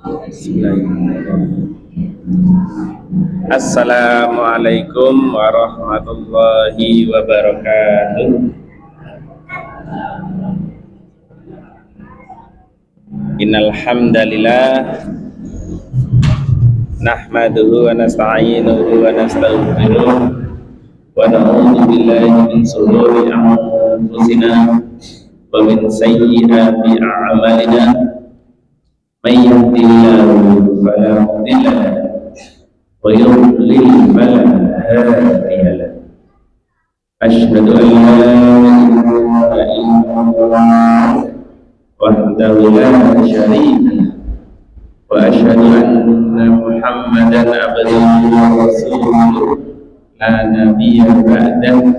Bismillahirrahmanirrahim. Assalamualaikum warahmatullahi wabarakatuh. Innal hamdalillah nahmaduhu wa nasta'inuhu wa nastaghfiruh wa na'udzu billahi min shururi anfusina wa min sayyiati a'malina. May yahdihillahu fala mudilla lahu wa yudlil fala hadiya lahu. Asyhadu an la ilaha illallah wahdahu la syarika lahu wa asyhadu anna Muhammadan abduhu wa rasuluh la nabiyya ba'dahu.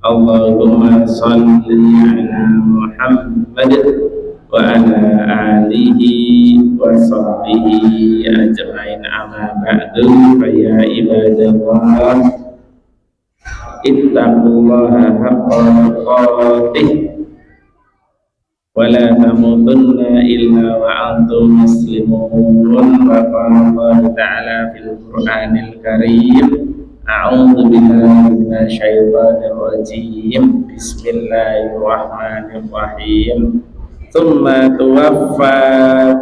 Allahumma shalli ala Muhammad wa ala alihi wa sahbihi ajma'in, amma ba'du. Fa ya ibadallah, ittaqullaha haqqa tuqatih wa la tamutunna illa wa antum muslimun. Wa qala Allah ta'ala fil Qur'anil Karim, a'udzu billahi minasyaitonir rajim. Bismillahirrahmanirrahim. Tsumma tuwaffa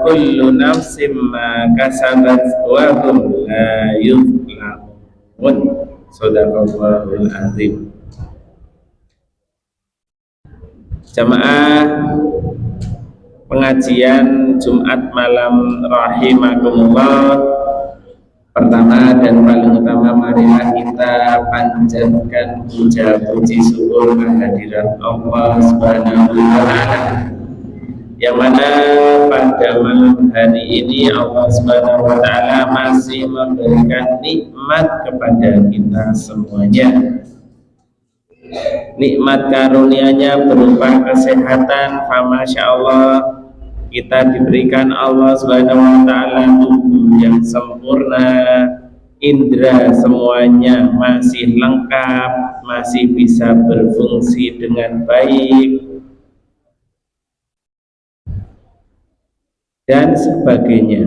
kullu nafsin ma kasabat wa hum la yuzlamun. Shadaqallahul azim. Jamaah pengajian Jumat malam rahimakumullah, pertama dan paling utama marilah kita panjatkan puja puji syukur kehadirat Allah Subhanahu wa taala, yang mana pada malam hari ini Allah Subhanahu wa taala masih memberikan nikmat kepada kita semuanya. Nikmat karunia-Nya berupa kesehatan, masya Allah, kita diberikan Allah Subhanahu wa taala tubuh yang sempurna, indera semuanya masih lengkap, masih bisa berfungsi dengan baik dan sebagainya.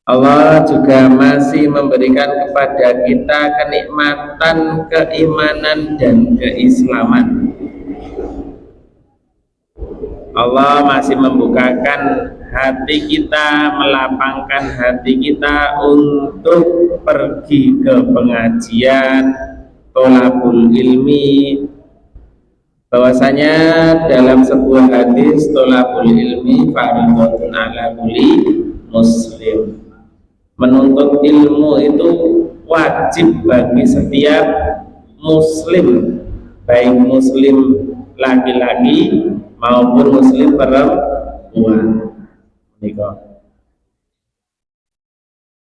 Allah juga masih memberikan kepada kita kenikmatan keimanan dan keislaman. Allah masih membukakan hati kita, melapangkan hati kita untuk pergi ke pengajian, tholabul ilmi. Bahwasanya dalam sebuah hadis, tholabul ilmi fardhun ala kulli muslim. Menuntut ilmu itu wajib bagi setiap muslim, baik muslim laki-laki maupun muslim perempuan.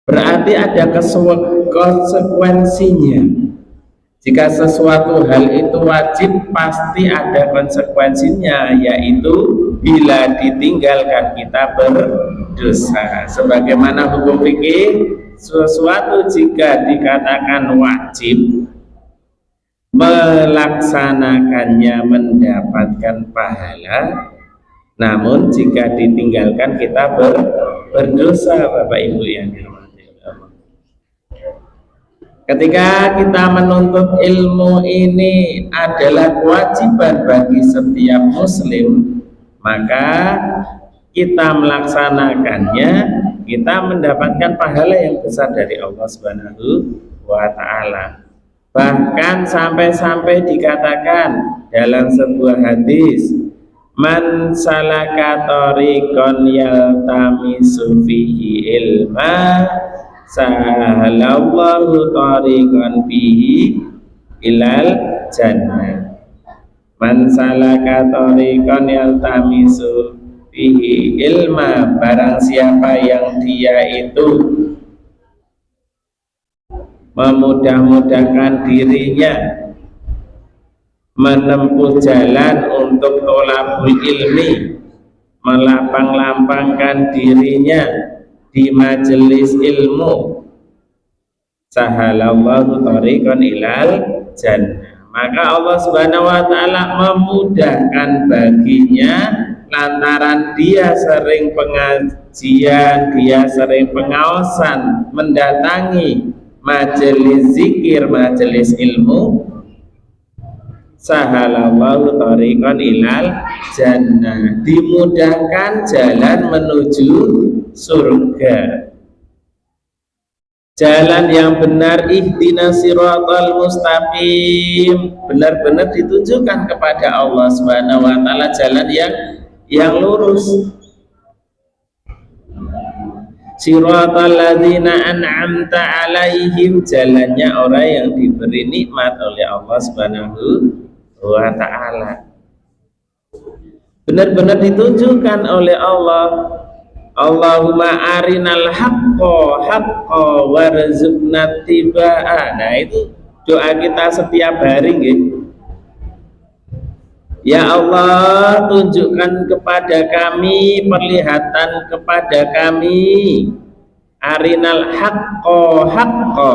Berarti ada konsekuensinya. Jika sesuatu hal itu wajib, pasti ada konsekuensinya, yaitu bila ditinggalkan kita berdosa. Sebagaimana hukum fikih, sesuatu jika dikatakan wajib, melaksanakannya mendapatkan pahala, namun jika ditinggalkan kita berdosa. Bapak Ibu yang dirahmati Allah, ketika kita menuntut ilmu ini adalah kewajiban bagi setiap muslim, maka kita melaksanakannya, kita mendapatkan pahala yang besar dari Allah Subhanahu wa taala. Bahkan sampai-sampai dikatakan dalam sebuah hadis, man salaka tariqan yaltamisu fihi ilma sahalallahu tariqan fihi ilal jannah. Man salaka tariqan yaltamisu fihi ilma, barang siapa yang dia itu memudah-mudahkan dirinya menempuh jalan untuk tholabul ilmi, melapang-lapangkan dirinya di majelis ilmu, sahalallahu tariqan ilal jannah, maka Allah Subhanahu wa taala memudahkan baginya lantaran dia sering pengajian, dia sering pengaosan, mendatangi majelis zikir, majelis ilmu. Sahalallahu tariqan ilal jannah, dimudahkan jalan menuju surga. Jalan yang benar, ihdinas siratal mustaqim, benar-benar ditunjukkan kepada Allah Subhanahu wa taala jalan yang lurus. Siratal ladzina an'amta alaihim, jalannya orang yang diberi nikmat oleh Allah Subhanahu wa taala. Benar-benar ditunjukkan oleh Allah. Allahumma arinal haqqo haqqo warzuqna tibaa. Nah, itu doa kita setiap hari gitu. Ya Allah, tunjukkan kepada kami, perlihatan kepada kami, arinal haqqo haqqo,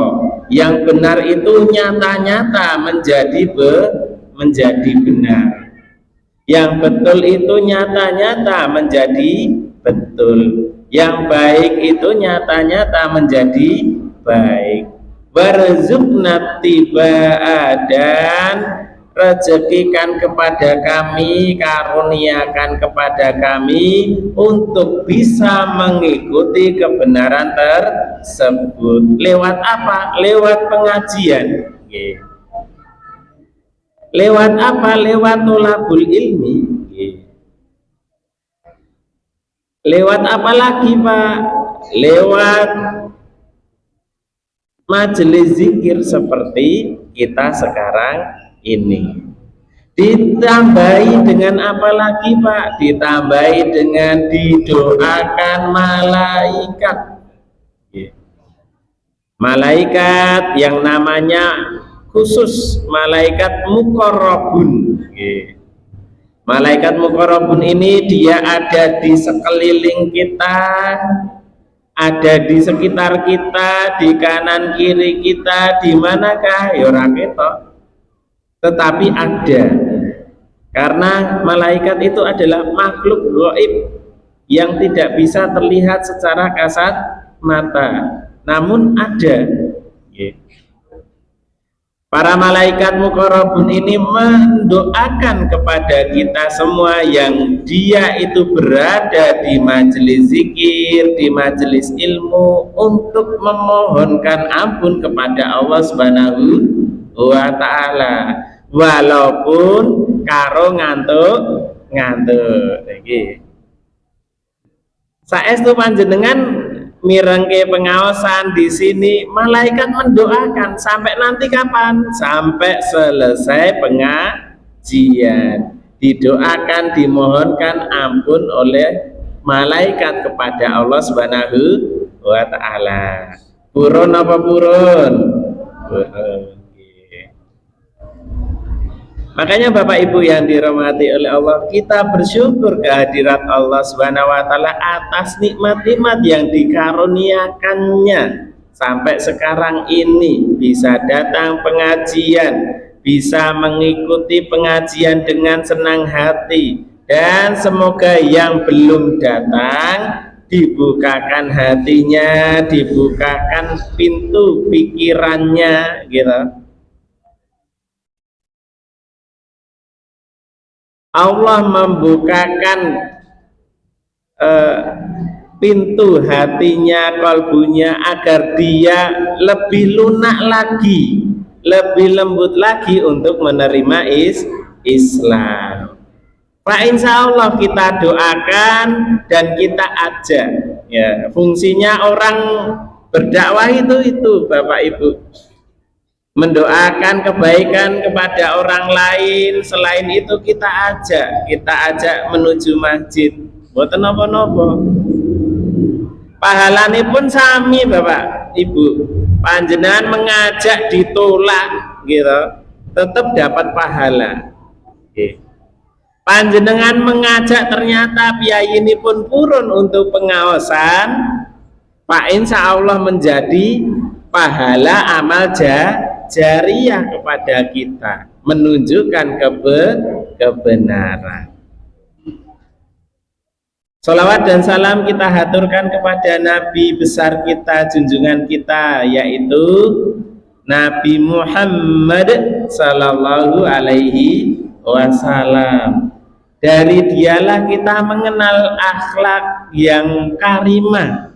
yang benar itu nyata-nyata menjadi benar, yang betul itu nyata-nyata menjadi betul, yang baik itu nyata-nyata menjadi baik. Warzuqna tibaa, dan rezekikan kepada kami, karuniakan kepada kami untuk bisa mengikuti kebenaran tersebut. Lewat apa? Lewat pengajian. Lewat apa? Lewat tholabul ilmi. Lewat apa lagi, Pak? Lewat majelis zikir seperti kita sekarang ini. Ditambahi dengan apa lagi, Pak? Ditambahi dengan didoakan malaikat. Malaikat yang namanya khusus malaikat muqarrabun. Malaikat muqarrabun ini dia ada di sekeliling kita, ada di sekitar kita, di kanan kiri kita, di manakah? Ya ora ketok. Tetapi ada, karena malaikat itu adalah makhluk gaib yang tidak bisa terlihat secara kasat mata, namun ada. Para malaikat muqarrabun ini mendoakan kepada kita semua yang dia itu berada di majelis zikir, di majelis ilmu, untuk memohonkan ampun kepada Allah Subhanahu wa ta'ala, walaupun karo ngantuk iki. Saestu panjenengan mirengke pengaosan di sini, malaikat mendoakan sampai nanti kapan? Sampai selesai pengajian, didoakan, dimohonkan ampun oleh malaikat kepada Allah Subhanahu wa ta'ala. Purun apa purun? Makanya Bapak Ibu yang dirahmati oleh Allah, kita bersyukur kehadirat Allah Subhanahu wa taala atas nikmat-nikmat yang dikaruniakannya sampai sekarang ini, bisa datang pengajian, bisa mengikuti pengajian dengan senang hati, dan semoga yang belum datang dibukakan hatinya, dibukakan pintu pikirannya gitu. Allah membukakan pintu hatinya, kalbunya, agar dia lebih lunak lagi, lebih lembut lagi untuk menerima Islam. Pak, insya Allah kita doakan dan kita ajak. Ya, fungsinya orang berdakwah itu Bapak Ibu, mendoakan kebaikan kepada orang lain. Selain itu kita ajak menuju masjid. Mboten napa-napa. Pahalane pun sami Bapak Ibu. Panjenengan mengajak ditolak gitu, tetap dapat pahala. Panjenengan mengajak ternyata biaya ini pun purun untuk pengaosan, Pak, insya Allah menjadi pahala amal jariah kepada kita. menunjukkan kebenaran. Salawat dan salam kita haturkan kepada Nabi besar kita, junjungan kita, yaitu Nabi Muhammad Sallallahu Alaihi Wasallam. Dari dialah kita mengenal akhlak yang karimah.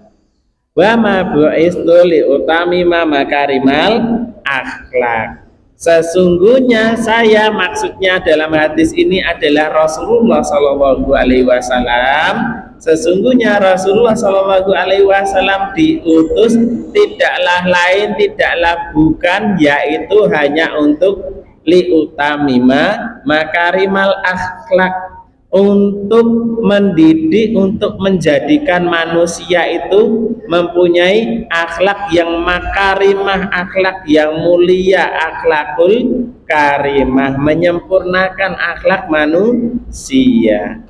Wa ma bu'istu li utamima makarimal akhlak. Sesungguhnya saya, maksudnya dalam hadis ini adalah Rasulullah Sallallahu Alaihi Wasallam. Sesungguhnya Rasulullah Sallallahu Alaihi Wasallam diutus tidaklah lain, tidaklah bukan, yaitu hanya untuk liutamima makarimal akhlak, untuk mendidik, untuk menjadikan manusia itu mempunyai akhlak yang makarimah, akhlak yang mulia, akhlakul karimah, menyempurnakan akhlak manusia.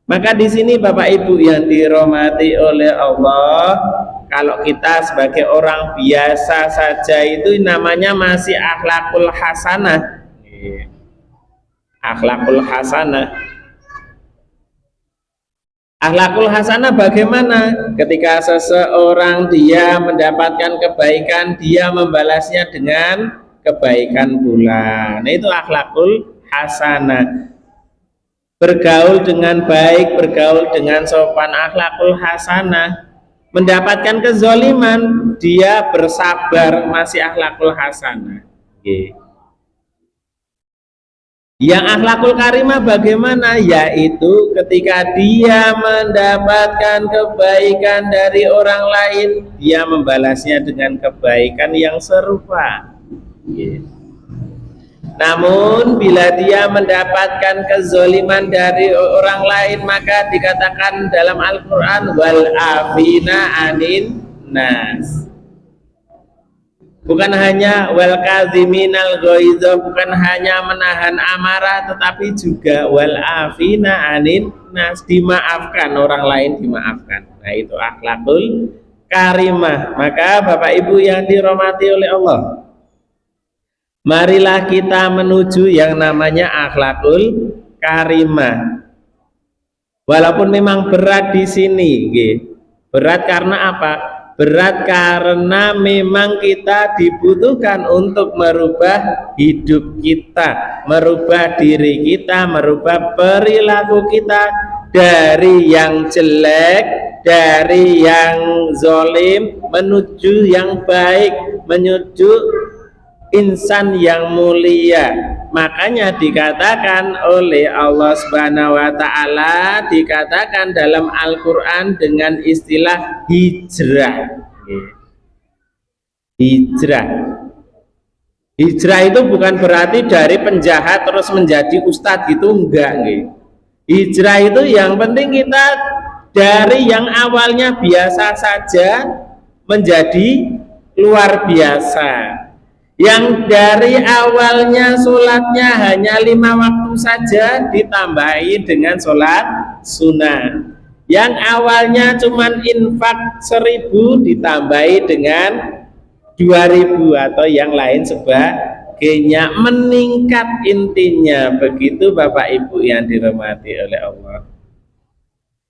Maka di sini Bapak Ibu yang dirahmati oleh Allah, kalau kita sebagai orang biasa saja itu namanya masih akhlakul hasanah. Akhlakul hasanah. Akhlakul hasanah bagaimana? Ketika seseorang dia mendapatkan kebaikan, dia membalasnya dengan kebaikan pula. Nah, itu akhlakul hasanah. Bergaul dengan baik, bergaul dengan sopan, akhlakul hasanah. Mendapatkan kezoliman, dia bersabar, masih akhlakul hasanah. Yang akhlakul karimah bagaimana? Yaitu ketika dia mendapatkan kebaikan dari orang lain, dia membalasnya dengan kebaikan yang serupa. Namun bila dia mendapatkan kezoliman dari orang lain, maka dikatakan dalam Al-Quran wal afina anin nas. Bukan hanya wal kadziminal ghaidha, bukan hanya menahan amarah, tetapi juga wal afina anin nas, dimaafkan orang lain, dimaafkan. Nah, itu akhlakul karimah. Maka Bapak Ibu yang dirahmati oleh Allah, marilah kita menuju yang namanya akhlakul karimah. Walaupun memang berat di sini, berat karena apa? Berat karena memang kita dibutuhkan untuk merubah hidup kita, merubah diri kita, merubah perilaku kita dari yang jelek, dari yang zalim menuju yang baik, menuju insan yang mulia. Makanya dikatakan oleh Allah Subhanahu wa taala, dikatakan dalam Al-Qur'an dengan istilah hijrah. Hijrah. Hijrah itu bukan berarti dari penjahat terus menjadi ustadz gitu, enggak. Hijrah itu yang penting kita dari yang awalnya biasa saja menjadi luar biasa. Yang dari awalnya sholatnya hanya 5 waktu saja ditambahi dengan sholat sunnah. Yang awalnya cuman infak 1000 ditambahi dengan 2000 atau yang lain sebagainya, meningkat intinya. Begitu Bapak Ibu yang dirahmati oleh Allah.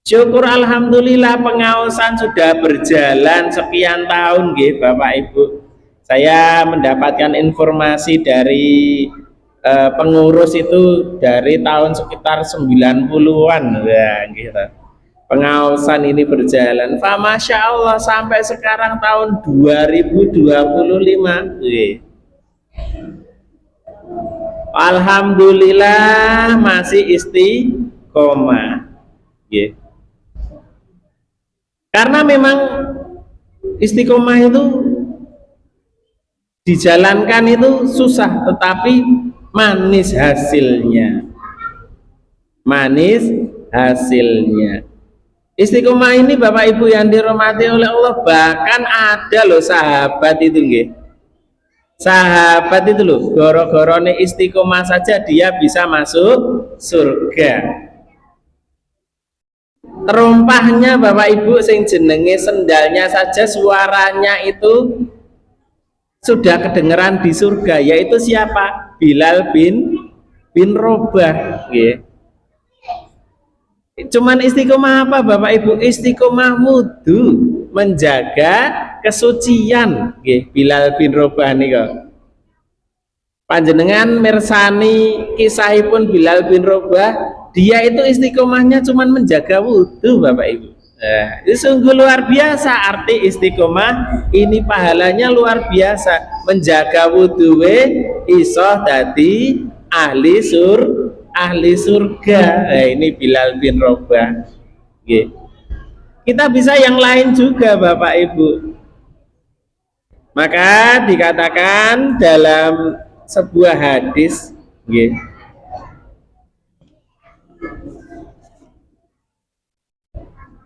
Syukur alhamdulillah pengawasan sudah berjalan sekian tahun Bapak Ibu. Saya mendapatkan informasi dari pengurus itu dari tahun sekitar 90-an ya, gitu. Pengawasan ini berjalan, Masya Allah sampai sekarang tahun 2025. Alhamdulillah masih istiqomah. Karena memang istiqomah itu dijalankan itu susah, tetapi manis hasilnya. Manis hasilnya. Istiqomah ini Bapak Ibu yang dirahmati oleh Allah, bahkan ada loh sahabat itu sahabat itu loh, goro-gorone istiqomah saja dia bisa masuk surga. Terompahnya Bapak Ibu sing jenenge sendalnya saja suaranya itu sudah kedengeran di surga, yaitu siapa? Bilal bin Robah nggih. Cuman istiqomah apa Bapak Ibu? Istiqomah wudu, menjaga kesucian nggih. Bilal bin Robah nika. Panjenengan mirsani kisahipun Bilal bin Robah, dia itu istiqomahnya cuman menjaga wudu Bapak Ibu. Nah, itu sungguh luar biasa arti istiqomah ini, pahalanya luar biasa. Menjaga wudu iso dadi ahli surga. Nah, ini Bilal bin Robah. Oke. Kita bisa yang lain juga Bapak Ibu. Maka dikatakan dalam sebuah hadis, nggih.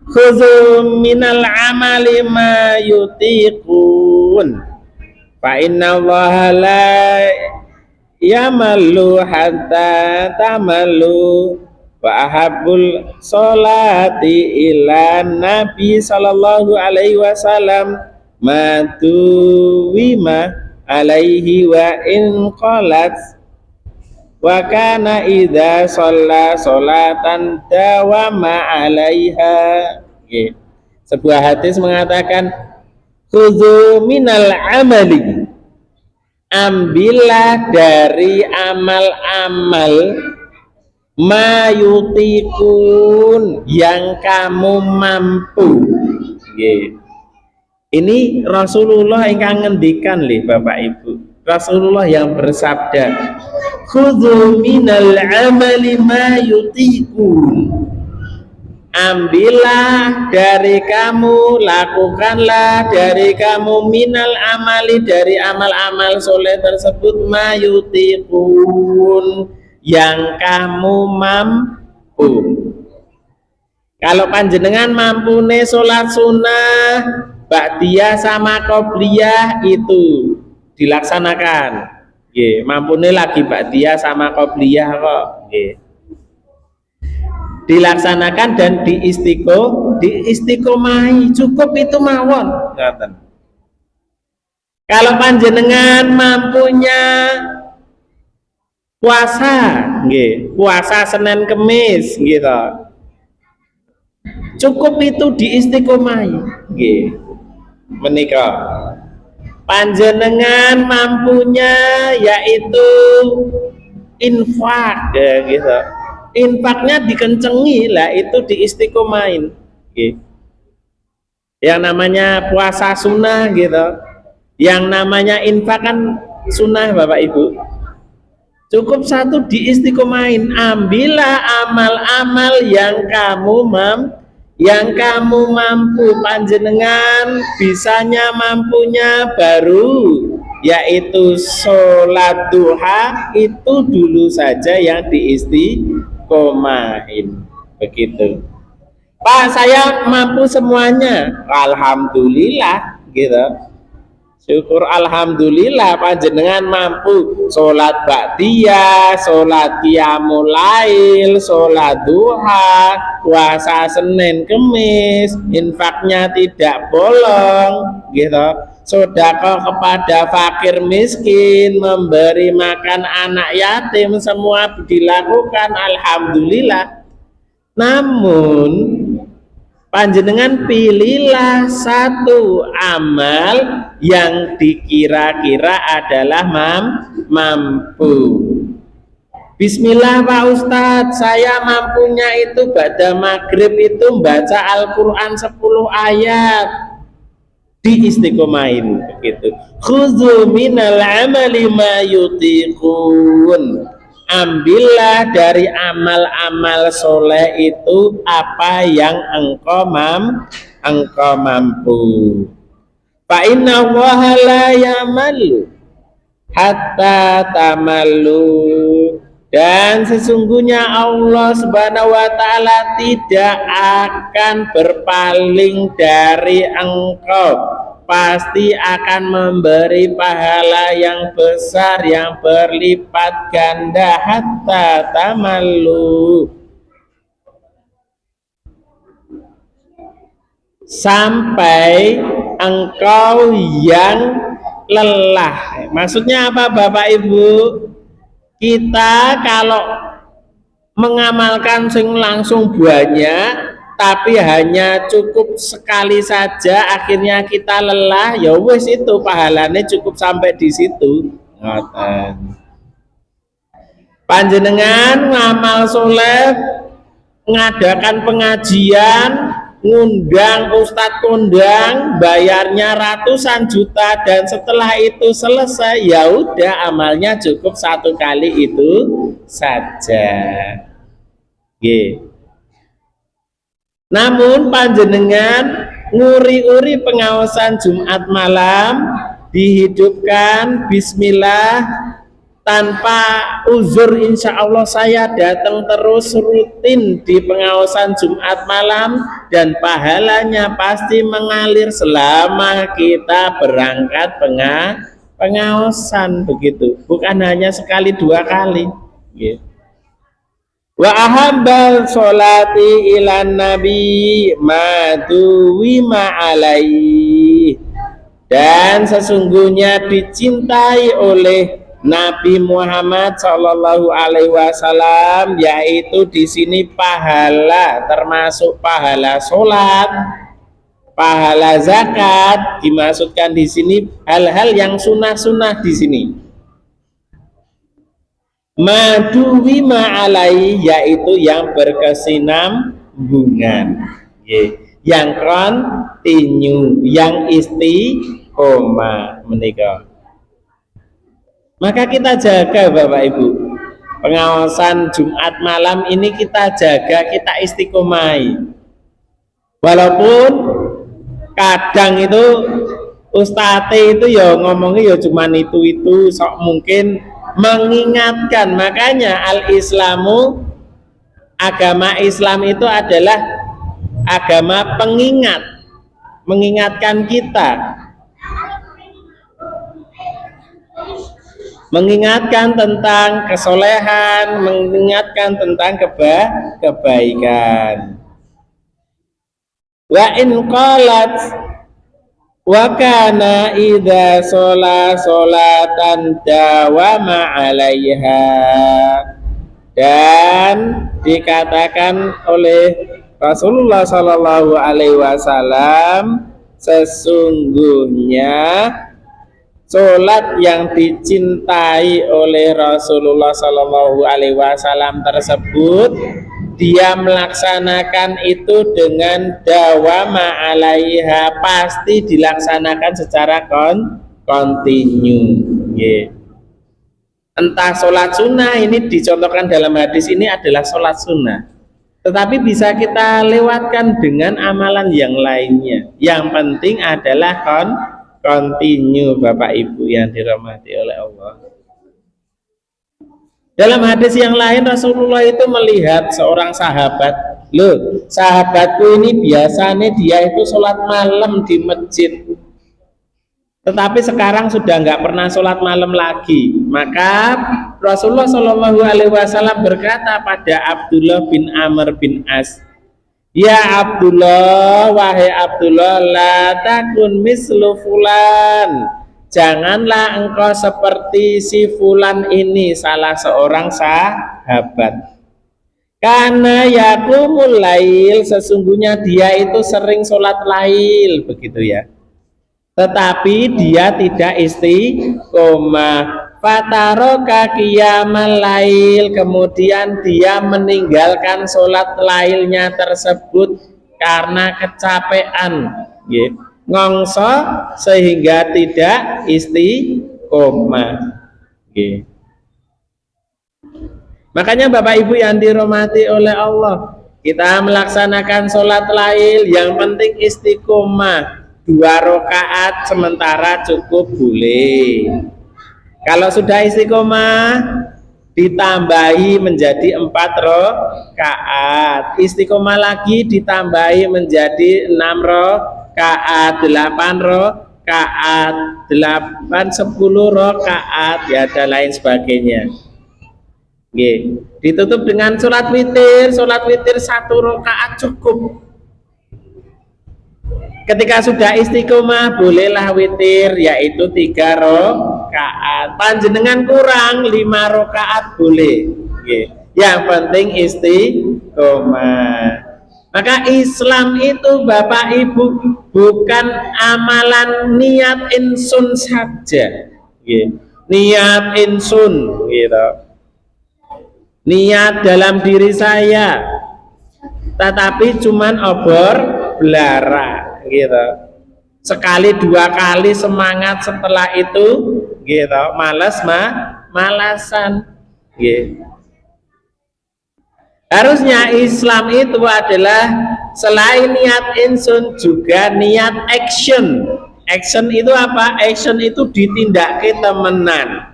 Khudzu minal amali ma yutiqun fa inna Allaha la yamallu hatta tamallu wa ahabbul sholati ila nabi sallallahu alaihi wasallam ma tuwima alaihi wa in qalat wa kana idza shalla sholatan dawama alaiha. Okay. Sebuah hadis mengatakan khudzu minal amali, ambillah dari amal-amal mayutikun, yang kamu mampu. Okay. Ini Rasulullah yang ngendikan lih Bapak Ibu. Rasulullah yang bersabda, khudzu minal amali ma yutikun, ambillah dari kamu, lakukanlah dari kamu, minal amali, dari amal-amal soleh tersebut, ma yutikun, yang kamu mampu. Kalau panjenengan mampune sholat sunnah ba'diyah sama qobliyah itu dilaksanakan. Nggih, mampune lagi ba'diyah sama qobliyah kok. Nggih. Dilaksanakan dan diistiqomahi, cukup itu mawon. Ngaten. Kalau panjenengan mampunya puasa, nggih, puasa Senin Kemis gitu. Cukup itu diistiqomahi, nggih. Menika panjenengan mampunya yaitu infak ya, gitu. Infaknya dikencengi lah, itu diistiqomahin. Okay. Yang namanya puasa sunnah gitu, yang namanya infak kan sunnah Bapak Ibu. Cukup satu diistiqomahin, ambillah amal-amal yang kamu mampu, panjenengan bisanya mampunya baru, yaitu sholat duha, itu dulu saja yang diistiqomahin. Begitu. Pak, saya mampu semuanya, alhamdulillah gitu. Syukur alhamdulillah panjenengan mampu sholat ba'diyah, sholat qiyamul lail, sholat duha, puasa Senin Kemis, infaknya tidak bolong gitu. Sedekah kepada fakir miskin, memberi makan anak yatim, semua dilakukan alhamdulillah. Namun panjenengan pilihlah satu amal yang dikira-kira adalah mampu. Bismillah Pak Ustadz, saya mampunya itu pada maghrib itu baca Al-Quran 10 ayat, diistiqomahin begitu. Khudzu minal amali ma yutiqun, ambillah dari amal-amal soleh itu apa yang engkau mampu. Fa inna Allaha la yamallu hatta tamallu, dan sesungguhnya Allah Subhanahu wa taala tidak akan berpaling dari engkau, pasti akan memberi pahala yang besar, yang berlipat ganda, hatta tamallu, sampai engkau yang lelah. Maksudnya apa Bapak Ibu? Kita kalau mengamalkan sing langsung banyak tapi hanya cukup sekali saja, akhirnya kita lelah, ya wis itu pahalanya cukup sampai di situ. Panjenengan ngamal soleh, ngadakan pengajian, ngundang ustadz kondang, bayarnya ratusan juta, dan setelah itu selesai, ya udah amalnya cukup satu kali itu saja. Namun panjenengan nguri-uri pengawasan Jumat malam, dihidupkan bismillah, tanpa uzur, insya Allah saya datang terus rutin di pengawasan Jumat malam, dan pahalanya pasti mengalir selama kita berangkat pengawasan, begitu, bukan hanya sekali dua kali. Wa ahabbal sholati ilan nabi maduwima alaihi, dan sesungguhnya dicintai oleh Nabi Muhammad Shallallahu Alaihi Wasallam, yaitu di sini pahala, termasuk pahala sholat, pahala zakat, dimaksudkan di sini hal-hal yang sunnah-sunnah di sini. Maduwi ma'alai, yaitu yang berkesinambungan, yang kontinu, yang istiqomah menikah. Maka kita jaga Bapak Ibu, pengawasan Jumat malam ini kita jaga, kita istiqomai. Walaupun kadang itu ustadz itu ya ngomongnya ya cuman itu sok mungkin mengingatkan. Makanya al-Islamu, agama Islam itu adalah agama pengingat, mengingatkan kita, mengingatkan tentang kesolehan, mengingatkan tentang kebaikan. Wa in qalat wa kana idza sholatan dawama 'alaiha, dan dikatakan oleh Rasulullah Shallallahu Alaihi Wasallam, sesungguhnya sholat yang dicintai oleh Rasulullah Shallallahu Alaihi Wasallam tersebut, dia melaksanakan itu dengan dawama alaiha, pasti dilaksanakan secara kontinu. Entah sholat sunnah, ini dicontohkan dalam hadis ini adalah sholat sunnah, tetapi bisa kita lewatkan dengan amalan yang lainnya. Yang penting adalah kontinu, Bapak Ibu yang dirahmati oleh Allah. Dalam hadis yang lain, Rasulullah itu melihat seorang sahabat, loh, sahabatku ini biasanya dia itu sholat malam di masjid, tetapi sekarang sudah nggak pernah sholat malam lagi. Maka Rasulullah Shallallahu Alaihi Wasallam berkata pada Abdullah bin Amr bin As, ya Abdullah, wahai Abdullah, la takun mislu fulan, janganlah engkau seperti si fulan ini, salah seorang sahabat. Karena yakumul lail, sesungguhnya dia itu sering sholat lail, begitu ya, tetapi dia tidak istiqomah. Fataroka qiyamal lail, kemudian dia meninggalkan sholat lailnya tersebut karena kecapean, ngongso, sehingga tidak istiqomah. Makanya Bapak Ibu yang dirahmati oleh Allah, kita melaksanakan sholat lail, yang penting istiqomah. 2 rakaat sementara cukup boleh. Kalau sudah istiqomah, ditambahi menjadi 4 rakaat, istiqomah lagi ditambahi menjadi 6 rakaat, 8 rakaat, 10 rakaat, ya, dan lain sebagainya. Ditutup dengan sholat witir. Sholat witir 1 rakaat cukup. Ketika sudah istiqomah, bolehlah witir, yaitu 3 rakaat. Panjenengan kurang 5 rakaat boleh. Yang penting istiqomah. Maka Islam itu Bapak Ibu bukan amalan niat insun saja. Niat insun gitu. Niat dalam diri saya, tetapi cuman obor belara gitu. Sekali 2 kali semangat, setelah itu gitu malasan gitu. Harusnya Islam itu adalah selain niat insun juga niat action. Action itu apa? Action itu ditindakkan temenan.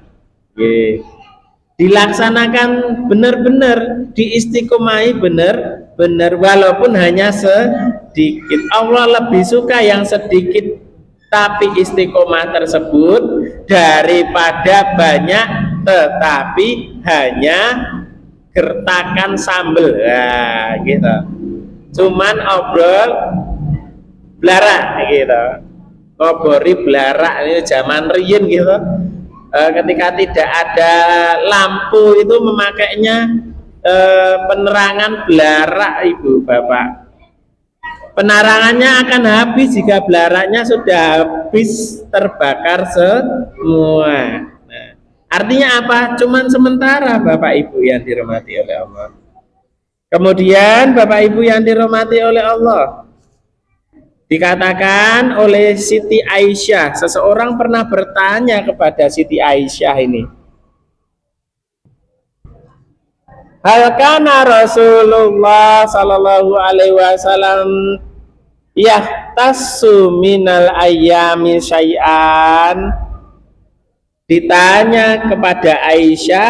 Dilaksanakan benar-benar, diistiqomahi benar-benar walaupun hanya sedikit. Allah lebih suka yang sedikit tapi istiqomah tersebut daripada banyak tetapi hanya gertakan sambel, ya gitu. Cuman obrol belara gitu, ngobori belara ini zaman riyin gitu. Ketika tidak ada lampu itu memakainya penerangan belara, ibu bapak. Penerangannya akan habis jika belaranya sudah habis terbakar semua. Artinya apa? Cuman sementara Bapak Ibu yang dirahmati oleh Allah. Kemudian Bapak Ibu yang dirahmati oleh Allah, dikatakan oleh Siti Aisyah, seseorang pernah bertanya kepada Siti Aisyah ini, hal kana Rasulullah sallallahu alaihi wasallam yahtassu minal ayyami syai'an. Ditanya kepada Aisyah,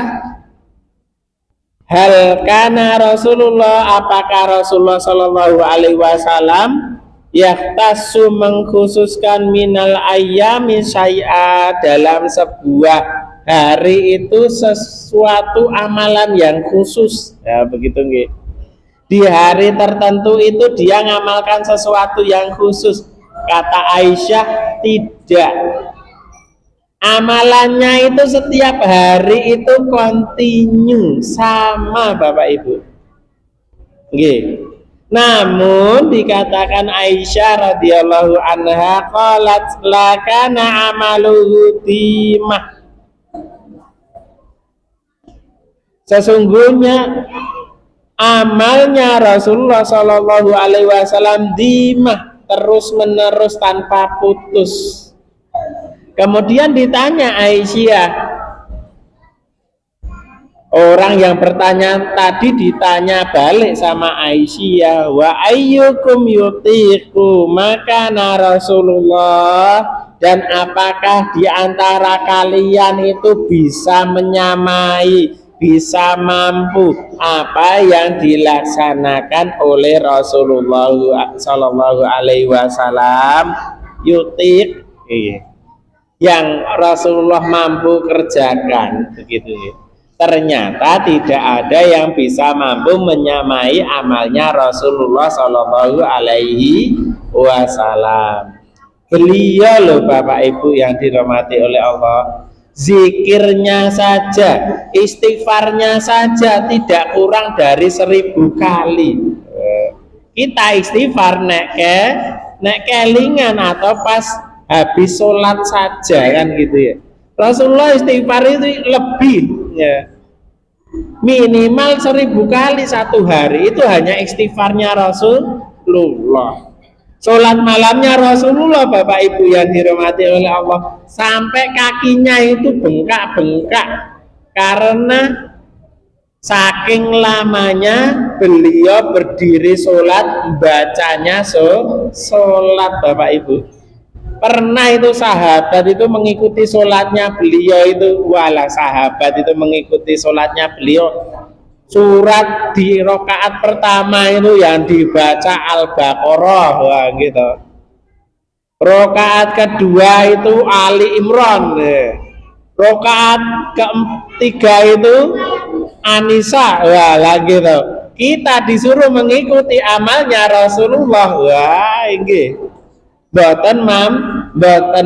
hal kana Rasulullah, apakah Rasulullah sallallahu alaihi wasallam yahtassu mengkhususkan minal ayyami syai'a, dalam sebuah hari itu sesuatu amalan yang khusus, ya begitu nggih. Di hari tertentu itu dia ngamalkan sesuatu yang khusus. Kata Aisyah, tidak. Amalannya itu setiap hari itu kontinu sama Bapak Ibu. Nggih. Namun dikatakan Aisyah radhiyallahu anha qalat lakana amaluhu timah. Sesungguhnya amalnya Rasulullah sallallahu alaihi wasallam dimah, terus menerus tanpa putus. Kemudian ditanya Aisyah, orang yang bertanya tadi ditanya balik sama Aisyah, wa ayyukum yutiqu makana Rasulullah, dan apakah di antara kalian itu bisa menyamai, bisa mampu apa yang dilaksanakan oleh Rasulullah sallallahu alaihi wasallam, yutiq, yang Rasulullah mampu kerjakan, begitu ya. Ternyata tidak ada yang bisa mampu menyamai amalnya Rasulullah Shallallahu Alaihi Wasallam. Beliau loh Bapak Ibu yang dirahmati oleh Allah, zikirnya saja, istighfarnya saja tidak kurang dari 1000 kali. Kita istighfar nek kelingan atau pas habis sholat saja kan gitu ya. Rasulullah istighfar itu lebih ya, minimal 1000 kali satu hari, itu hanya istighfarnya Rasulullah. Sholat malamnya Rasulullah Bapak Ibu yang dirahmati oleh Allah, sampai kakinya itu bengkak-bengkak karena saking lamanya beliau berdiri sholat, bacanya sholat Bapak Ibu. Pernah itu sahabat itu mengikuti sholatnya beliau itu, wala sahabat itu mengikuti sholatnya beliau, surat di rakaat pertama itu yang dibaca Al-Baqarah, wah gitu. Rakaat kedua itu Ali Imran, rakaat ketiga itu An-Nisa, wah lagi gitu. Kita disuruh mengikuti amalnya Rasulullah, wah ini boten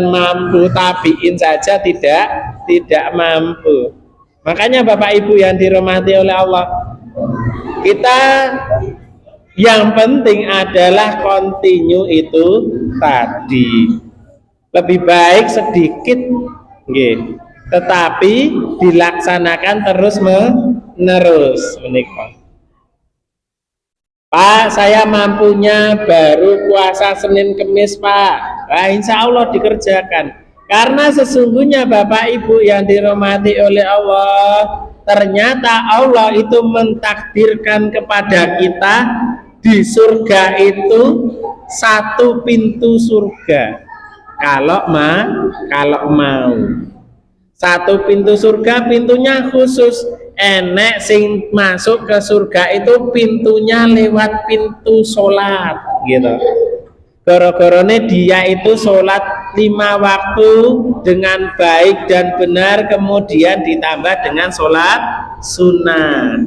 mampu, tabiin saja tidak tidak mampu. Makanya Bapak Ibu yang dirahmati oleh Allah, kita yang penting adalah continue itu tadi. Lebih baik sedikit, tetapi dilaksanakan terus menerus. Menikah. Pak, saya mampunya baru puasa Senin Kemis, Pak. Nah, insya Allah dikerjakan. Karena sesungguhnya Bapak Ibu yang dirahmati oleh Allah, ternyata Allah itu mentakdirkan kepada kita di surga itu satu pintu surga. Kalau mau. Satu pintu surga, pintunya khusus. Enek sing masuk ke surga itu pintunya lewat pintu sholat gitu. Gara-garane dia itu sholat 5 waktu dengan baik dan benar, kemudian ditambah dengan sholat sunnah.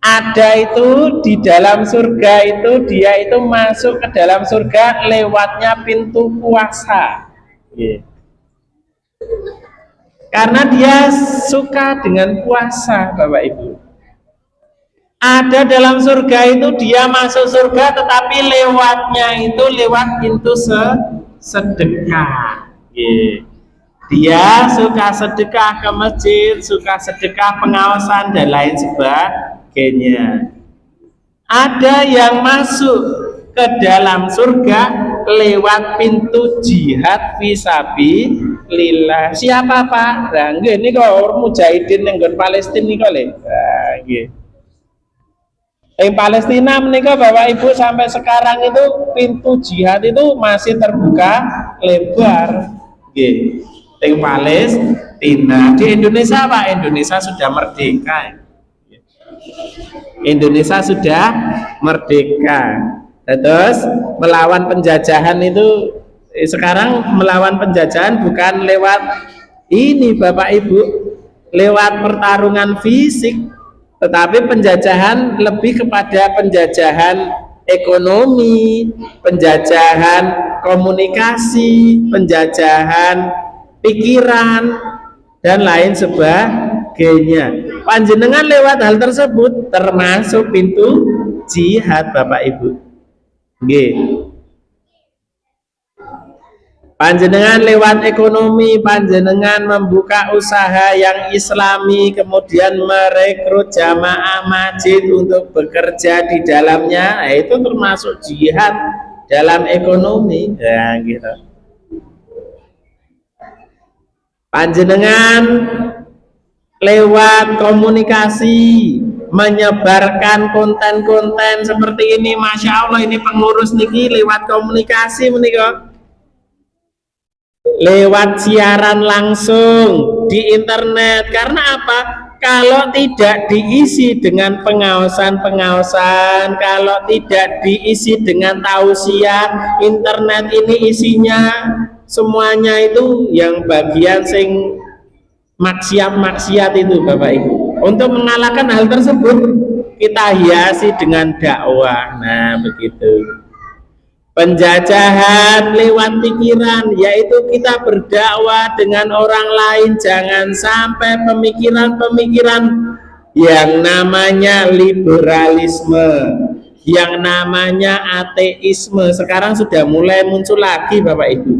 Ada itu di dalam surga itu, dia itu masuk ke dalam surga lewatnya pintu puasa. Karena dia suka dengan puasa, Bapak Ibu. Ada dalam surga itu dia masuk surga, tetapi lewatnya itu lewat pintu sedekah. Dia suka sedekah ke masjid, suka sedekah pengawasan dan lain sebagainya. Ada yang masuk ke dalam surga lewat pintu jihad fisabilillah. Siapa Pak? Nah, ini kok mujahidin yang di Palestina nih kok le. Yang Palestina menikah Bapak Ibu sampai sekarang itu pintu jihad itu masih terbuka lebar. Yang Palestina. Di Indonesia Pak, Indonesia sudah merdeka. Indonesia sudah merdeka. Terus melawan penjajahan itu sekarang melawan penjajahan bukan lewat ini Bapak Ibu, lewat pertarungan fisik, tetapi penjajahan lebih kepada penjajahan ekonomi, penjajahan komunikasi, penjajahan pikiran dan lain sebagainya. Panjenengan lewat hal tersebut termasuk pintu jihad Bapak Ibu. Panjenengan lewat ekonomi, panjenengan membuka usaha yang islami, kemudian merekrut jamaah masjid untuk bekerja di dalamnya, itu termasuk jihad dalam ekonomi. Ya, gitu. Panjenengan lewat komunikasi, menyebarkan konten-konten seperti ini, Masya Allah, ini pengurus niki lewat komunikasi menika, lewat siaran langsung di internet. Karena apa? Kalau tidak diisi dengan pengawasan-pengawasan, kalau tidak diisi dengan tausiah, internet ini isinya semuanya itu yang bagian sing maksiat-maksiat itu Bapak Ibu. Untuk mengalahkan hal tersebut kita hiasi dengan dakwah. Nah begitu. Penjajahan lewat pikiran, yaitu kita berdakwah dengan orang lain. Jangan sampai pemikiran-pemikiran yang namanya liberalisme, yang namanya ateisme sekarang sudah mulai muncul lagi Bapak Ibu.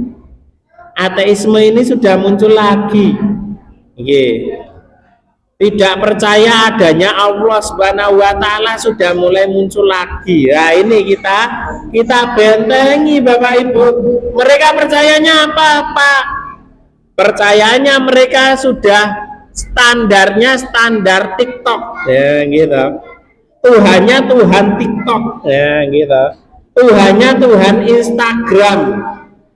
Ateisme ini sudah muncul lagi. Tidak percaya adanya Allah Subhanahu wa Ta'ala sudah mulai muncul lagi. Nah ini kita bentengi Bapak Ibu. Mereka percayanya apa Pak? Percayanya mereka sudah standarnya standar TikTok, ya gitu. Tuhannya Tuhan TikTok, ya gitu. Tuhannya Tuhan Instagram.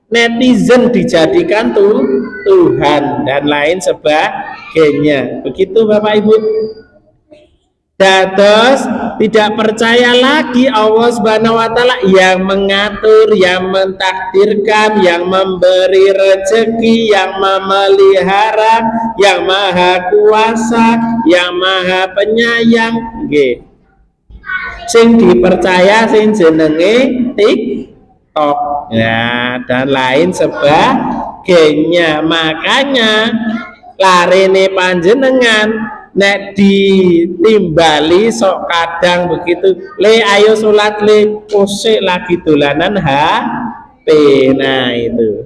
Netizen dijadikan Tuhan dan lain sebagainya. Begitu Bapak Ibu. Dados tidak percaya lagi Allah Subhanahu wa Ta'ala yang mengatur, yang mentakdirkan, yang memberi rezeki, yang memelihara, yang maha kuasa, yang maha penyayang. Sing dipercaya sing jenenge TikTok, ya, dan lain sebagainya. Makanya larene panjenengan nek ditimbali sok kadang begitu, le ayo sholat le, kosek lagi dolanan HP. Nah itu,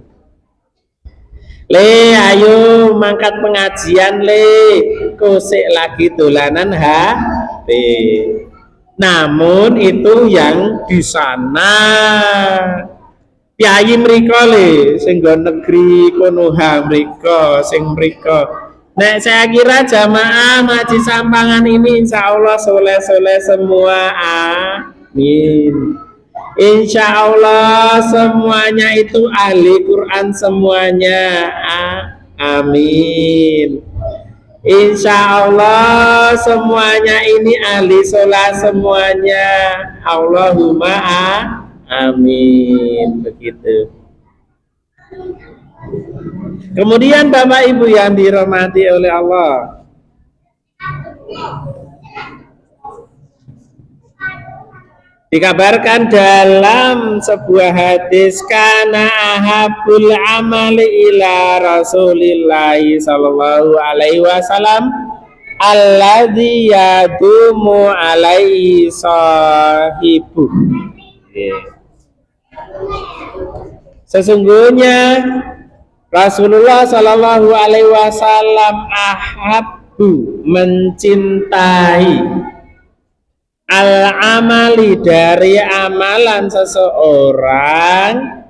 le ayo mangkat pengajian le, kosek lagi dolanan HP. Namun itu yang di sana piyayi mriko le sing nggon negeri Konoha mriko sing mriko. Nek saya kira jamaah Maji Sampangan ini insya Allah soleh-soleh semua, amin. Insya Allah semuanya itu ahli Quran semuanya, amin. Insya Allah semuanya ini ahli sholat semuanya, Allahumma amin. Begitu. Kemudian Bapak Ibu yang dirahmati oleh Allah, dikabarkan dalam sebuah hadis, kana ahabul amali ila Rasulillahi sallallahu alaihi wasallam alladzi yadumu alaihi sahibu. Sesungguhnya Rasulullah sallallahu alaihi wasallam ahabbu mencintai al-amali dari amalan seseorang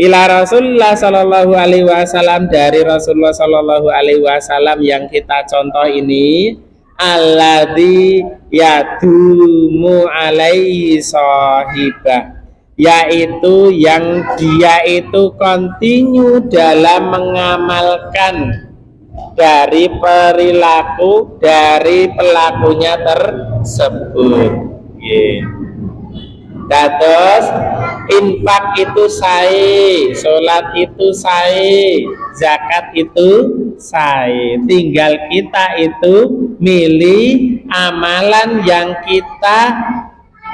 ila Rasulullah sallallahu alaihi wasallam dari Rasulullah sallallahu alaihi wasallam yang kita contoh ini, alladzi yadumu alaihi sahibah, yaitu yang dia itu kontinu dalam mengamalkan dari perilaku dari pelakunya tersebut. Dados infak itu sae, sholat itu sae, zakat itu sae. Tinggal kita itu milih amalan yang kita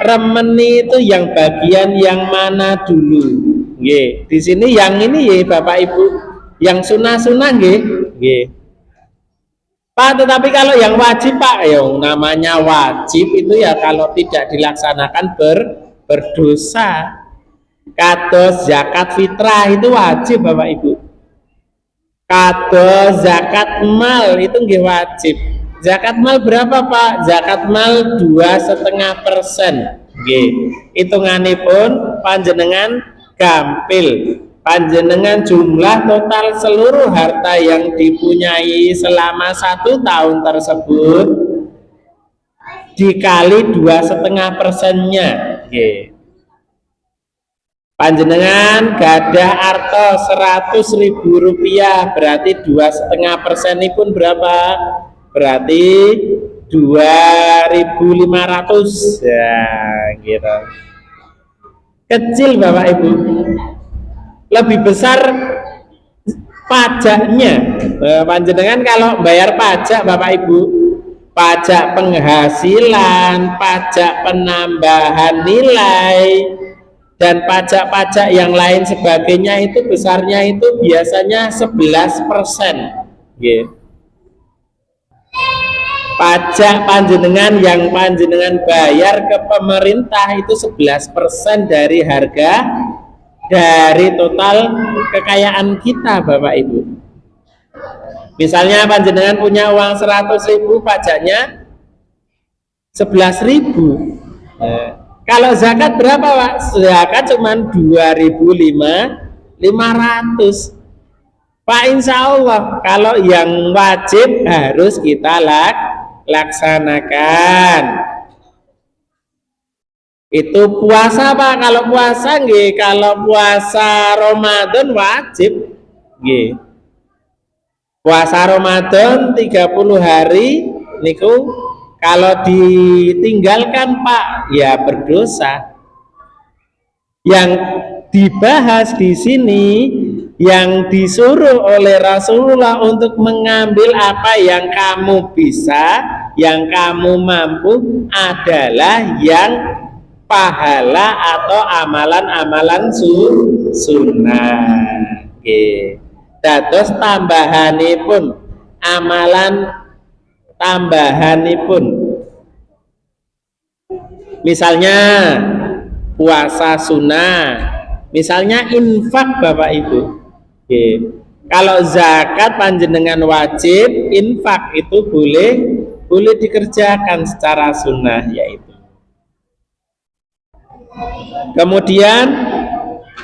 remeni itu yang bagian yang mana dulu. Nggih, di sini yang ini ya Bapak Ibu, yang sunah-sunah nggih. Nggih. Pak, tetapi kalau yang wajib Pak, yang namanya wajib itu ya kalau tidak dilaksanakan berdosa. Kados zakat fitrah itu wajib Bapak Ibu. Kados zakat mal itu nggih wajib. Zakat mal berapa Pak? Zakat mal 2,5%. Nggih. Hitunganipun panjenengan gampil. Panjenengan jumlah total seluruh harta yang dipunyai selama 1 tahun tersebut dikali 2,5%-nya. Nggih. Panjenengan gadah arto 100.000 rupiah, berarti 2,5% ini pun berapa? Berarti 2.500 ya gitu. Kecil Bapak Ibu, lebih besar pajaknya. Panjenengan kalau bayar pajak Bapak Ibu, pajak penghasilan, pajak penambahan nilai, dan pajak-pajak yang lain sebagainya itu besarnya itu biasanya 11%. Gitu. Pajak panjenengan yang panjenengan bayar ke pemerintah itu 11% dari harga dari total kekayaan kita Bapak Ibu. Misalnya panjenengan punya uang 100.000, pajaknya 11.000. Kalau zakat berapa Pak? Zakat cuma 2.500. Pak, insya Allah kalau yang wajib harus kita laksanakan. Itu puasa Pak, kalau puasa nggih, kalau puasa Ramadan wajib nggih. Puasa Ramadan 30 hari niku kalau ditinggalkan Pak ya berdosa. Yang dibahas di sini, yang disuruh oleh Rasulullah untuk mengambil apa yang kamu bisa, yang kamu mampu adalah yang pahala atau amalan-amalan sunnah. Oke. dados tambahanipun amalan tambahanipun. Misalnya puasa sunnah, misalnya infak Bapak Ibu. Oke. Kalau zakat panjenengan wajib, infak itu boleh dikerjakan secara sunnah yaitu. Kemudian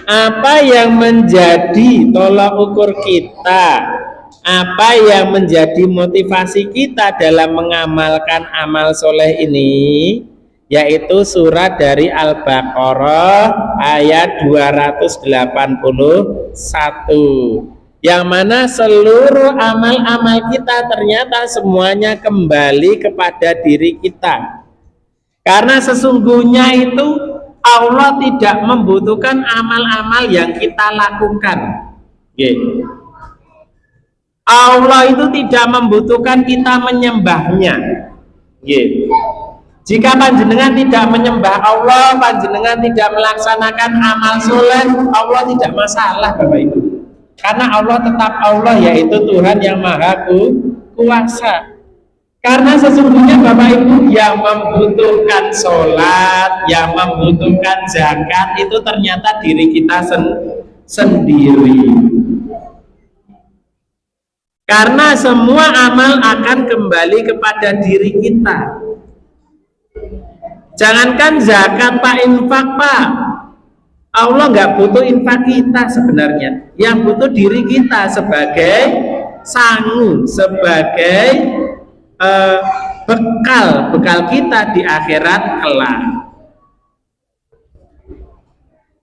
apa yang menjadi tolak ukur kita, apa yang menjadi motivasi kita dalam mengamalkan amal soleh ini, yaitu surat dari Al-Baqarah ayat 281, yang mana seluruh amal-amal kita ternyata semuanya kembali kepada diri kita. Karena sesungguhnya itu Allah tidak membutuhkan amal-amal yang kita lakukan. Allah itu tidak membutuhkan kita menyembahnya. Jika panjenengan tidak menyembah Allah, panjenengan tidak melaksanakan amal soleh, Allah tidak masalah Bapak Ibu. Karena Allah tetap Allah, yaitu Tuhan yang maha kuasa. Karena sesungguhnya Bapak Ibu, yang membutuhkan sholat, yang membutuhkan zakat, itu ternyata diri kita sendiri. Karena semua amal akan kembali kepada diri kita. Jangankan zakat Pak, infak Pak, Allah nggak butuh infak kita sebenarnya. Yang butuh diri kita sebagai sangu, sebagai bekal kita di akhirat kelak.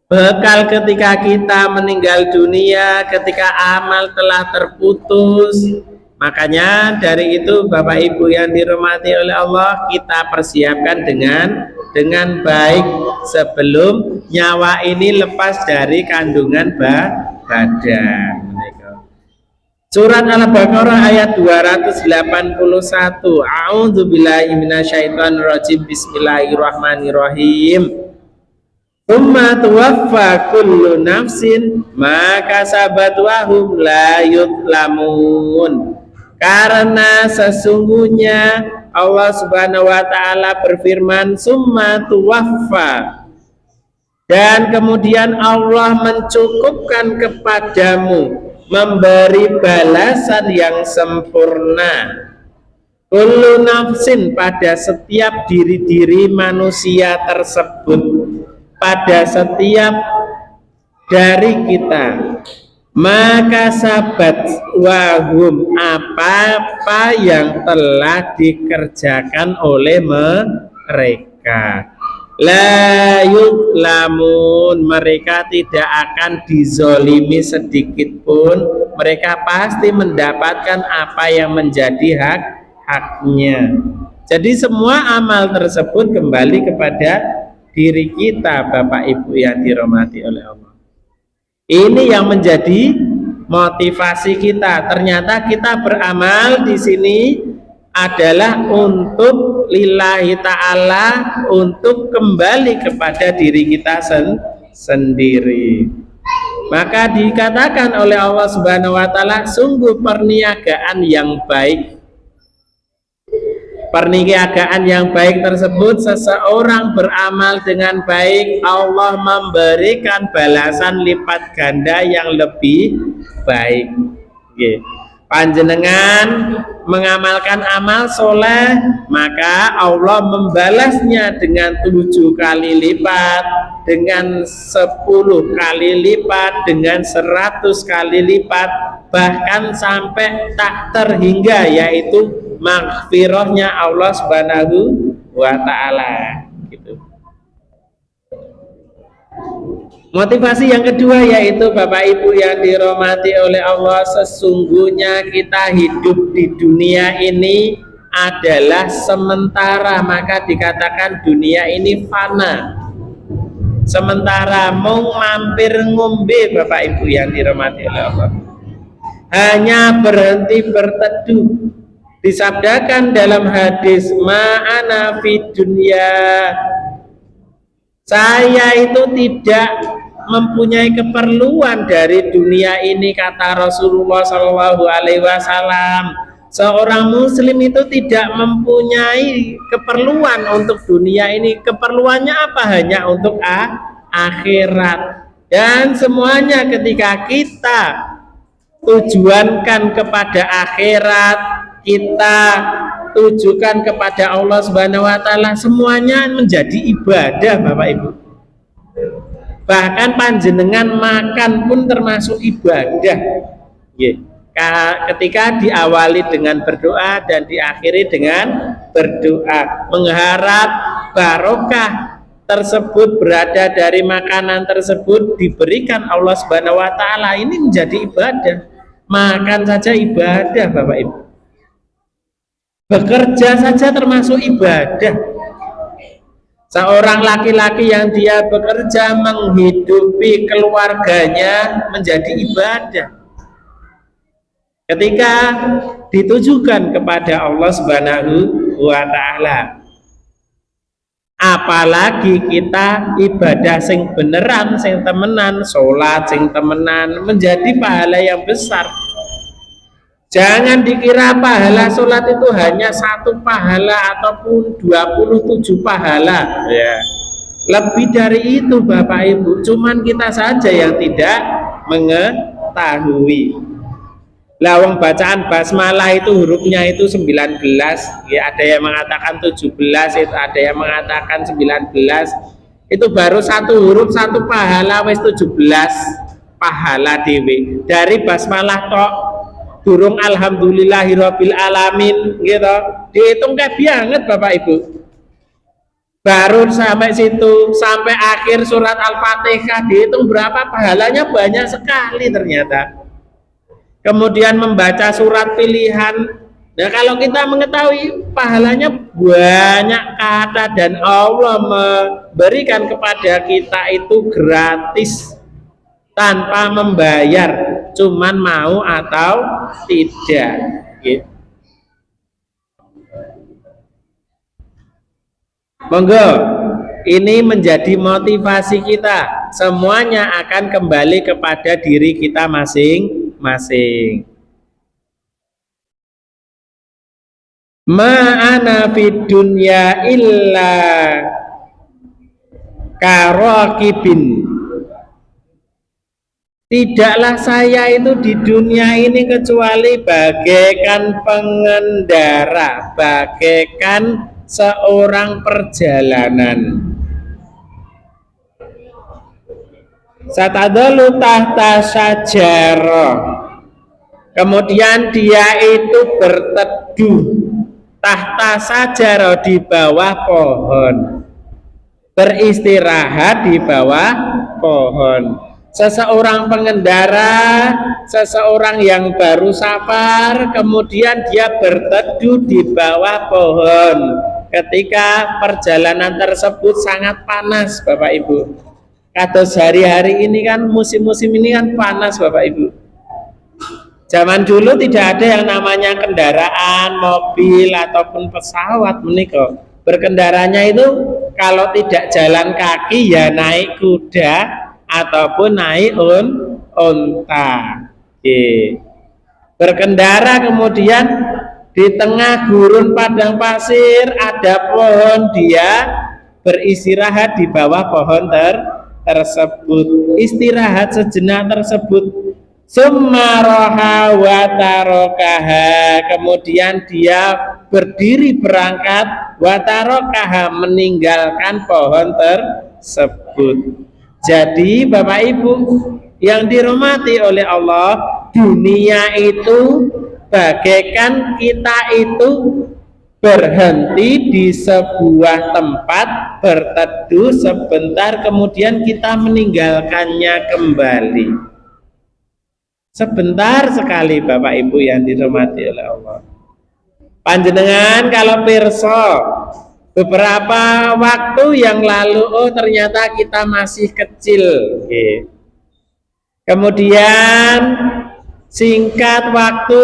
Bekal ketika kita meninggal dunia, ketika amal telah terputus. Makanya dari itu Bapak Ibu yang dirahmati oleh Allah, kita persiapkan dengan baik sebelum nyawa ini lepas dari kandungan badan. Surat Al-Baqarah ayat 281. A'udzubillahi minasyaitonirrajim. Bismillahirrahmanirrahim. Tsumma tuwaffa kullu nafsin ma kasabat wa hum la yudlamun. Karena sesungguhnya Allah Subhanahu wa taala berfirman, summa tuwaffa, dan kemudian Allah mencukupkan kepadamu, memberi balasan yang sempurna, kullu nafsin, pada setiap diri-diri manusia tersebut, pada setiap dari kita, maka sabat wahum, apa yang telah dikerjakan oleh mereka, la yudlamun, mereka tidak akan dizolimi sedikit pun, mereka pasti mendapatkan apa yang menjadi haknya. Jadi semua amal tersebut kembali kepada diri kita Bapak Ibu yang dirahmati oleh Allah. Ini yang menjadi motivasi kita. Ternyata kita beramal di sini adalah untuk lillahi ta'ala, untuk kembali kepada diri kita sendiri. Maka dikatakan oleh Allah Subhanahu wa taala, sungguh perniagaan yang baik. Perniagaan yang baik tersebut, seseorang beramal dengan baik, Allah memberikan balasan lipat ganda yang lebih baik. Panjenengan mengamalkan amal soleh, maka Allah membalasnya dengan 7 kali lipat, dengan 10 kali lipat, dengan 100 kali lipat, bahkan sampai tak terhingga, yaitu maghfirahnya Allah Subhanahu wa ta'ala. Gitu. Motivasi yang kedua yaitu Bapak Ibu yang dirahmati oleh Allah, sesungguhnya kita hidup di dunia ini adalah sementara, maka dikatakan dunia ini fana. Sementara, mau mampir ngombe Bapak Ibu yang dirahmati oleh Allah, hanya berhenti berteduh. Disabdakan dalam hadis, ma'ana fid dunya, saya itu tidak mempunyai keperluan dari dunia ini, kata Rasulullah Shallallahu Alaihi Wasallam. Seorang muslim itu tidak mempunyai keperluan untuk dunia ini. Keperluannya apa? Hanya untuk akhirat. Dan semuanya ketika kita tujuankan kepada akhirat, kita tujukan kepada Allah Subhanahu wa taala, semuanya menjadi ibadah, Bapak Ibu. Bahkan panjenengan makan pun termasuk ibadah. Ketika diawali dengan berdoa dan diakhiri dengan berdoa, mengharap barokah tersebut berada dari makanan tersebut diberikan Allah Subhanahu wa taala, ini menjadi ibadah. Makan saja ibadah, Bapak Ibu. Bekerja saja termasuk ibadah. Seorang laki-laki yang dia bekerja menghidupi keluarganya menjadi ibadah. Ketika ditujukan kepada Allah Subhanahu wa taala. Apalagi kita ibadah sing beneran, sing temenan, sholat sing temenan, menjadi pahala yang besar. Jangan dikira pahala sholat itu hanya 1 pahala ataupun 27 pahala, ya. Lebih dari itu, Bapak Ibu, cuman kita saja yang tidak mengetahui. Lawang bacaan basmalah itu hurufnya itu 19, ya, ada yang mengatakan 17, itu ada yang mengatakan 19. Itu baru 1 huruf 1 pahala, wis 17 pahala dewe. Dari basmalah tok durung alhamdulillahirabbil alamin gitu. Dihitung kayak banget, Bapak Ibu. Baru sampai situ, sampai akhir surat Al-Fatihah dihitung berapa pahalanya, banyak sekali ternyata. Kemudian membaca surat pilihan. Nah, kalau kita mengetahui pahalanya banyak kata dan Allah memberikan kepada kita itu gratis tanpa membayar, cuman mau atau tidak. Monggo, ini menjadi motivasi kita. Semuanya akan kembali kepada diri kita masing-masing. Ma'ana fid dunya illa karakibin. Tidaklah saya itu di dunia ini kecuali bagaikan pengendara, bagaikan seorang perjalanan. Satadalu tahta syajarah. Kemudian dia itu berteduh tahta syajarah, di bawah pohon, beristirahat di bawah pohon. Seseorang pengendara, seseorang yang baru safar, kemudian dia berteduh di bawah pohon ketika perjalanan tersebut sangat panas, Bapak Ibu. Kados hari-hari ini kan, musim-musim ini kan panas, Bapak Ibu. Zaman dulu tidak ada yang namanya kendaraan, mobil ataupun pesawat menika. Berkendaranya itu kalau tidak jalan kaki ya naik kuda ataupun naik unta. Berkendara, kemudian di tengah gurun padang pasir ada pohon, dia beristirahat di bawah pohon tersebut, istirahat sejenak tersebut. Summa raha wa tarokaha, kemudian dia berdiri berangkat, wa tarokaha, meninggalkan pohon tersebut. Jadi Bapak Ibu yang dirahmati oleh Allah, dunia itu bagaikan kita itu berhenti di sebuah tempat, berteduh sebentar, kemudian kita meninggalkannya kembali. Sebentar sekali, Bapak Ibu yang dirahmati oleh Allah. Panjenengan kalau pirsa beberapa waktu yang lalu, oh ternyata kita masih kecil. Kemudian singkat waktu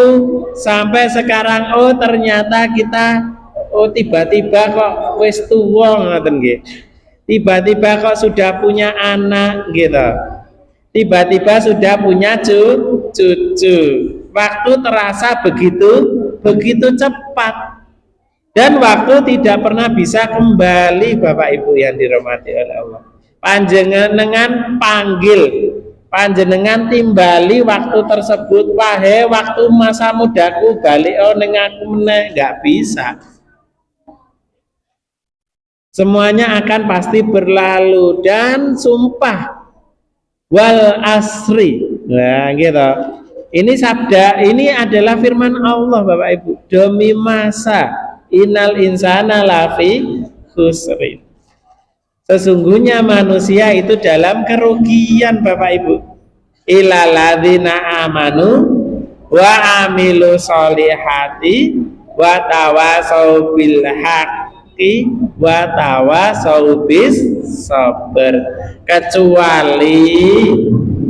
sampai sekarang, oh ternyata kita, oh tiba-tiba kok wis tuwa ngoten nggih. Tiba-tiba kok sudah punya anak gitu. tiba-tiba sudah punya cucu. Waktu terasa begitu cepat. Dan waktu tidak pernah bisa kembali, Bapak Ibu yang dirahmati oleh Allah. Panjenengan panggil, panjenengan timbali waktu tersebut, wahai waktu masa mudaku, balik ning aku meneh, nggak bisa. Semuanya akan pasti berlalu, dan sumpah wal asri. Nah, gitu. Ini sabda, ini adalah firman Allah, Bapak Ibu. Demi masa, innal insana lafi khusrin. Sesungguhnya manusia itu dalam kerugian, Bapak Ibu. Illal ladzina amanu wa amilu sholihati wa tawasau bil haqqi wa tawasau bis sabr. Kecuali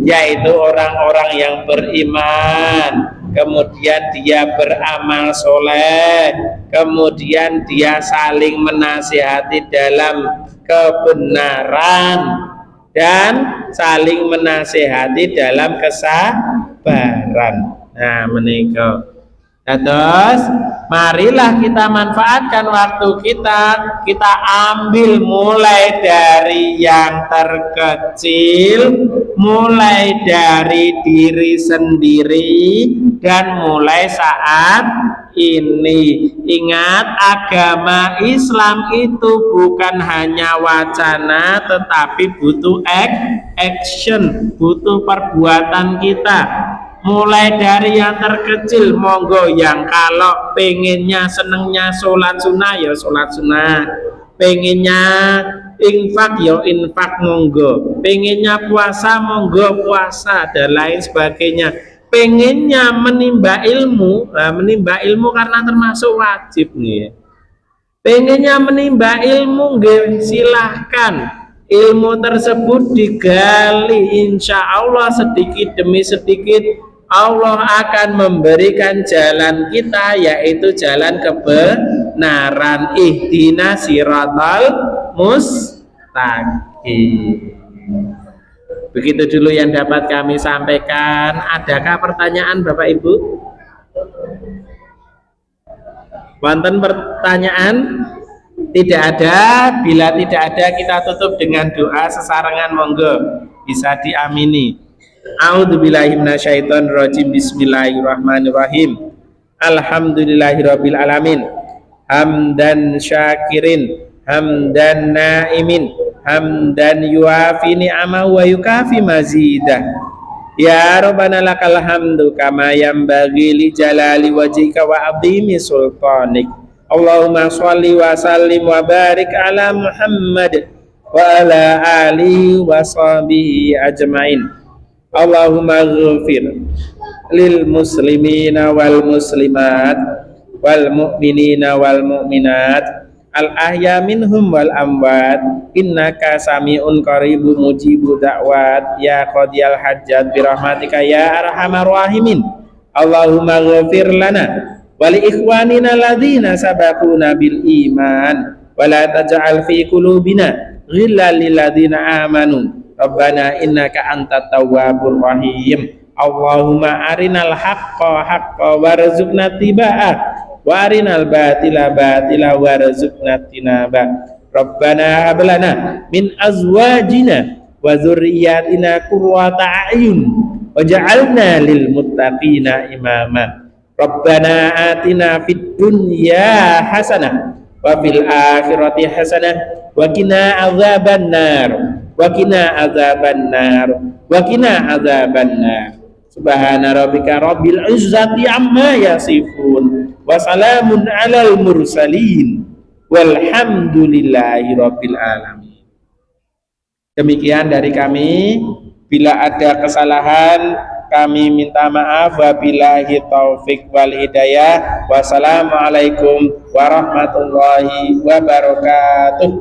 yaitu orang-orang yang beriman, kemudian dia beramal soleh, kemudian dia saling menasihati dalam kebenaran dan saling menasihati dalam kesabaran. Nah, menikah. Terus marilah kita manfaatkan waktu kita ambil mulai dari yang terkecil, mulai dari diri sendiri, dan mulai saat ini. Ingat, agama Islam itu bukan hanya wacana, tetapi butuh action, butuh perbuatan kita. Mulai dari yang terkecil, monggo yang kalau pengennya senengnya sholat sunnah ya sholat sunnah, pengennya infak ya infak, monggo, pengennya puasa monggo puasa, dan lain sebagainya. Pengennya menimba ilmu, menimba ilmu karena termasuk wajib nih. Pengennya menimba ilmu, silahkan. Ilmu tersebut digali, insya Allah sedikit demi sedikit Allah akan memberikan jalan kita, yaitu jalan kebenaran. Ihdinas siratal mustaqim. Begitu dulu yang dapat kami sampaikan. Adakah pertanyaan Bapak Ibu? Wonten pertanyaan? Tidak ada. Bila tidak ada, kita tutup dengan doa sesarengan, monggo bisa diamini. A'udzubillahi minasyaitonirrajim. Bismillahirrahmanirrahim. Alhamdulillahirabbil alamin. Hamdan syakirin, hamdan naimin, hamdan yuafi ni'amahu wa yukafi mazidah. Ya Rabbana lakal hamdu kama yanbaghi li jalali wajhika wa 'azimi sultanik. Allahumma sholli wa sallim wa barik ala Muhammad wa ala alihi wa sahbihi ajmain. Allahumma ghfir lil muslimina wal muslimat wal mu'minina wal mu'minat al ahya minhum wal amwat, innaka sami'un qaribu mujibu da'wat ya qadiyal hajjat birahmatika ya arhamar rahimin. Allahumma ghfir lana wa li ikhwanina alladzina sabaquna bil iman wa la taj'al fi qulubina ghillan lil ladzina amanu Rabbana innaka antat tawwabur rahim. Allahumma arinal haqqa haqqa warzuqna tiba'ah wa arinal batila batila warzuqna tinaba. Rabbana hab lana min azwajina wa dzurriyyatina qurrata a'yun waj'alna lil muttaqina imama. Rabbana atina fid dunya hasanah wa fil akhirati hasanah wa qina adzabannar wa qina adzabannar wa qina adzabannar. Subhana rabbika rabbil izzati amma yasifun wa salamun alal mursalin walhamdulillahi rabbil alamin. Demikian dari kami. Bila ada kesalahan kami minta maaf. Wabillahi taufik wal hidayah. Wassalamualaikum warahmatullahi wabarakatuh.